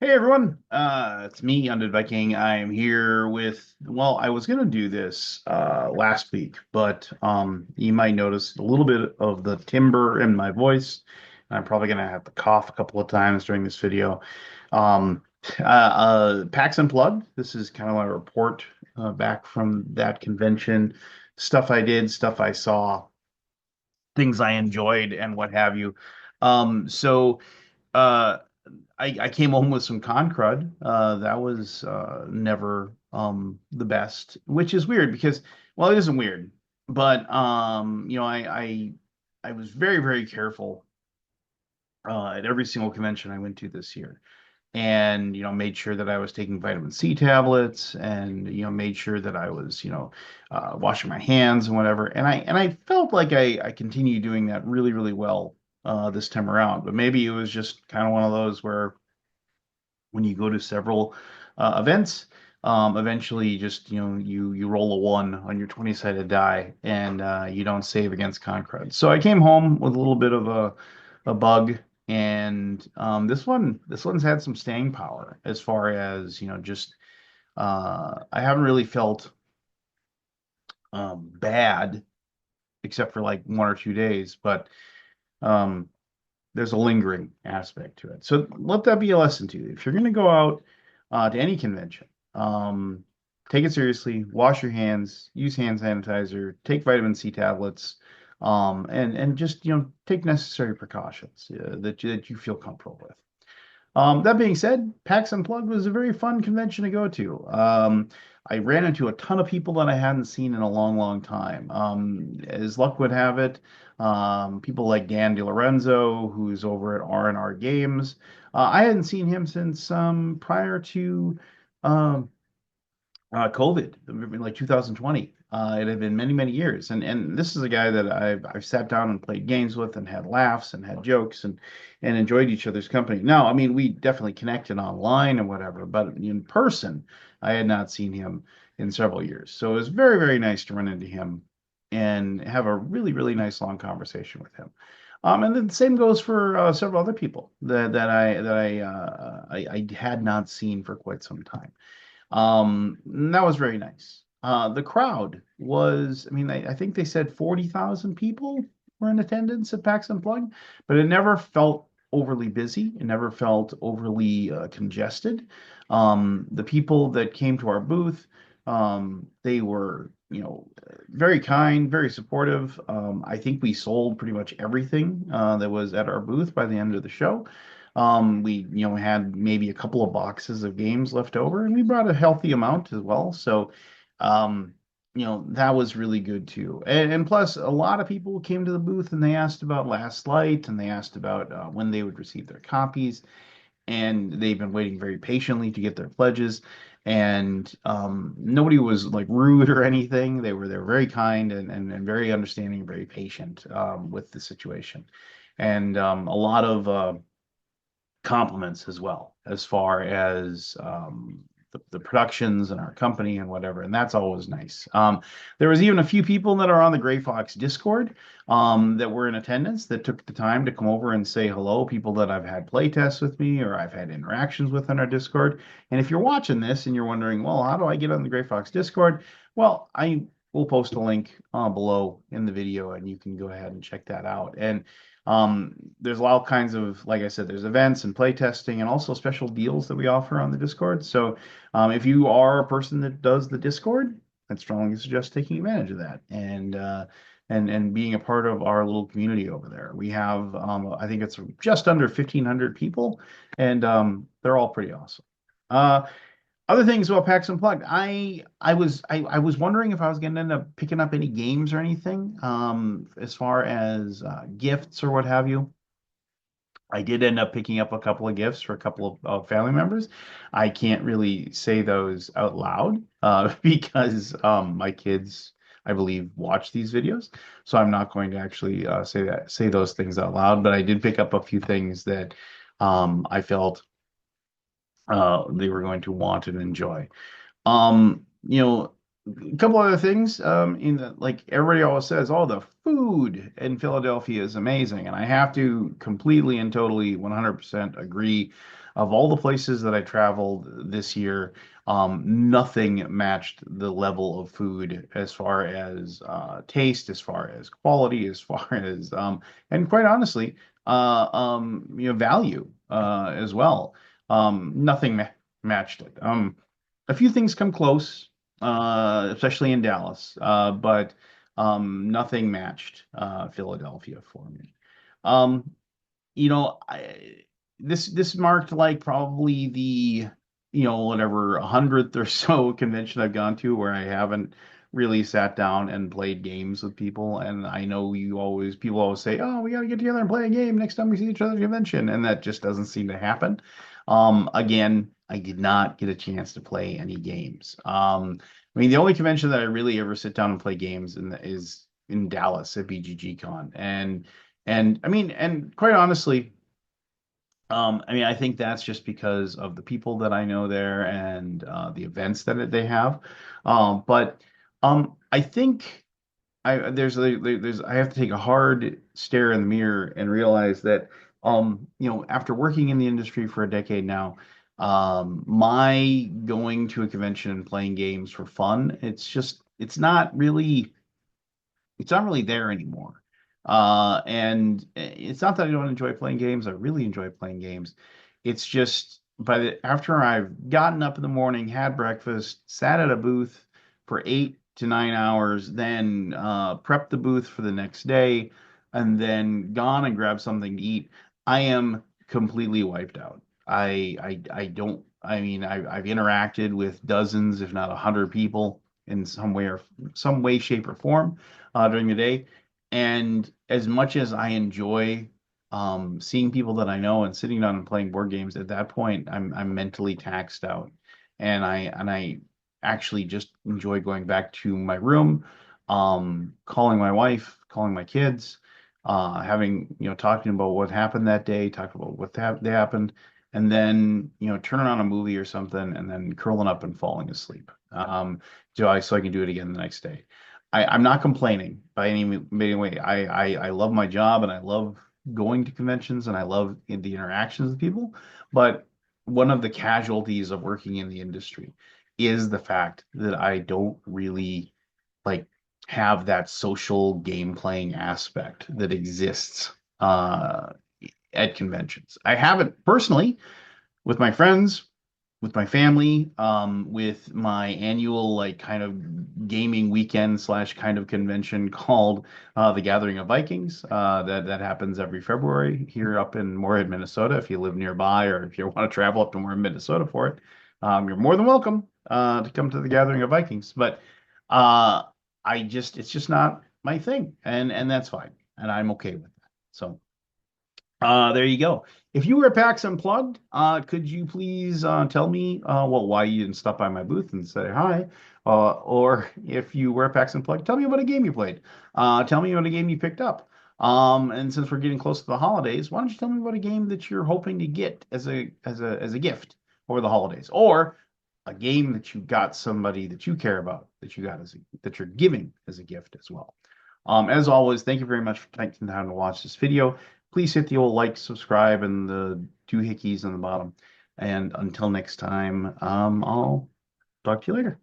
Hey everyone, it's me, Undead Viking. I am here with, well, I was gonna do this last week, but you might notice a little bit of the timbre in my voice. I'm probably gonna have to cough a couple of times during this video. Um, PAX Unplugged. This is kind of my report back from that convention, stuff I did, stuff I saw, things I enjoyed, and what have you. So. Uh, I came home with some con crud. That was never the best, which is weird because, well, it isn't weird, but I was very, very careful at every single convention I went to this year, and made sure that I was taking vitamin C tablets, and made sure that I was washing my hands and whatever. And I felt like I continued doing that really, really well this time around. But maybe it was just kind of one of those where when you go to several events, eventually you roll a one on your 20-sided die, and you don't save against Concrud. So I came home with a little bit of a bug, and this one's had some staying power as far as just I haven't really felt bad except for like 1 or 2 days, but um, there's a lingering aspect to it. So let that be a lesson to you. If you're going to go out to any convention, take it seriously, wash your hands, use hand sanitizer, take vitamin C tablets, and just take necessary precautions that you feel comfortable with. That being said, PAX Unplugged was a very fun convention to go to. I ran into a ton of people that I hadn't seen in a long, long time. As luck would have it, people like Dan DiLorenzo, who's over at R&R Games. I hadn't seen him since prior to um, COVID, like 2020. It had been many, many years, and this is a guy that I've sat down and played games with, and had laughs and had jokes, and enjoyed each other's company. Now, I mean, we definitely connected online and whatever, but in person, I had not seen him in several years. So it was very, very nice to run into him and have a really, really nice long conversation with him. And then the same goes for several other people that I had not seen for quite some time. That was very nice. The crowd was, I mean, I think they said 40,000 people were in attendance at PAX Unplugged, but it never felt overly busy. It never felt overly congested. The people that came to our booth, they were, very kind, very supportive. I think we sold pretty much everything that was at our booth by the end of the show. We, had maybe a couple of boxes of games left over, and we brought a healthy amount as well. So, um, that was really good too. And plus, a lot of people came to the booth and they asked about Last Light, and they asked about when they would receive their copies, and they've been waiting very patiently to get their pledges. And nobody was like rude or anything. They were very kind, and very understanding, very patient with the situation, and a lot of compliments as well, as far as the productions and our company and whatever, and that's always nice. There was even a few people that are on the Gray Fox Discord that were in attendance that took the time to come over and say hello, people that I've had play tests with me or I've had interactions with on our Discord. And if you're watching this and you're wondering, well, how do I get on the Gray Fox Discord? Well, I will post a link below in the video, and you can go ahead and check that out. And there's all kinds of, like I said, there's events and play testing, and also special deals that we offer on the Discord. So if you are a person that does the Discord, I'd strongly suggest taking advantage of that, and being a part of our little community over there. We have, I think it's just under 1,500 people, and they're all pretty awesome. Other things about PAX Unplugged, I was wondering if I was going to end up picking up any games or anything, as far as gifts or what have you. I did end up picking up a couple of gifts for a couple of family members. I can't really say those out loud because my kids, I believe, watch these videos, so I'm not going to actually say those things out loud. But I did pick up a few things that I felt they were going to want and enjoy. you know, a couple other things in the like everybody always says, oh, the food in Philadelphia is amazing, and I have to completely and totally 100% agree. Of all the places that I traveled this year, nothing matched the level of food as far as taste, as far as quality, as far as and quite honestly, value as well. Nothing matched it. A few things come close, especially in Dallas, but nothing matched Philadelphia for me. Um, this marked like probably the whatever 100th or so convention I've gone to where I haven't really sat down and played games with people. And I know people always say, "Oh, we got to get together and play a game next time we see each other at a convention," and that just doesn't seem to happen. Again, I did not get a chance to play any games. I mean, the only convention that I really ever sit down and play games is in Dallas at BGG Con, and I mean, and quite honestly, I mean, I think that's just because of the people that I know there and the events that they have. But I think I have to take a hard stare in the mirror and realize that after working in the industry for a decade now, my going to a convention and playing games for fun, it's not really there anymore. And it's not that I don't enjoy playing games. I really enjoy playing games. It's just after I've gotten up in the morning, had breakfast, sat at a booth for 8 to 9 hours, then prepped the booth for the next day, and then gone and grabbed something to eat, I am completely wiped out. I don't. I mean, I've interacted with dozens, if not 100 people in some way, shape, or form during the day. And as much as I enjoy seeing people that I know and sitting down and playing board games, at that point, I'm mentally taxed out, and I actually just enjoy going back to my room, calling my wife, calling my kids, having talking about what happened that day, talking about what happened, and then turning on a movie or something, and then curling up and falling asleep. So I can do it again the next day. I'm not complaining by any way. I love my job and I love going to conventions and I love the interactions with people. But one of the casualties of working in the industry is the fact that I don't really like have that social game playing aspect that exists at conventions. I have it personally with my friends, with my family, with my annual like kind of gaming weekend slash kind of convention called the Gathering of Vikings. That happens every February here up in Moorhead, Minnesota. If you live nearby or if you want to travel up to Moorhead, Minnesota for it, you're more than welcome to come to the Gathering of Vikings. But uh, it's just not my thing, and that's fine, and I'm okay with that. So. There you go. If you were at PAX Unplugged, could you please tell me why you didn't stop by my booth and say hi? Or if you were at PAX Unplugged, tell me about a game you played. Tell me about a game you picked up. And since we're getting close to the holidays, why don't you tell me about a game that you're hoping to get as a gift over the holidays, or a game that you got somebody that you care about that you're giving as a gift as well. As always, thank you very much for taking the time to watch this video. Please hit the old like, subscribe, and the two hickeys on the bottom. And until next time, I'll talk to you later.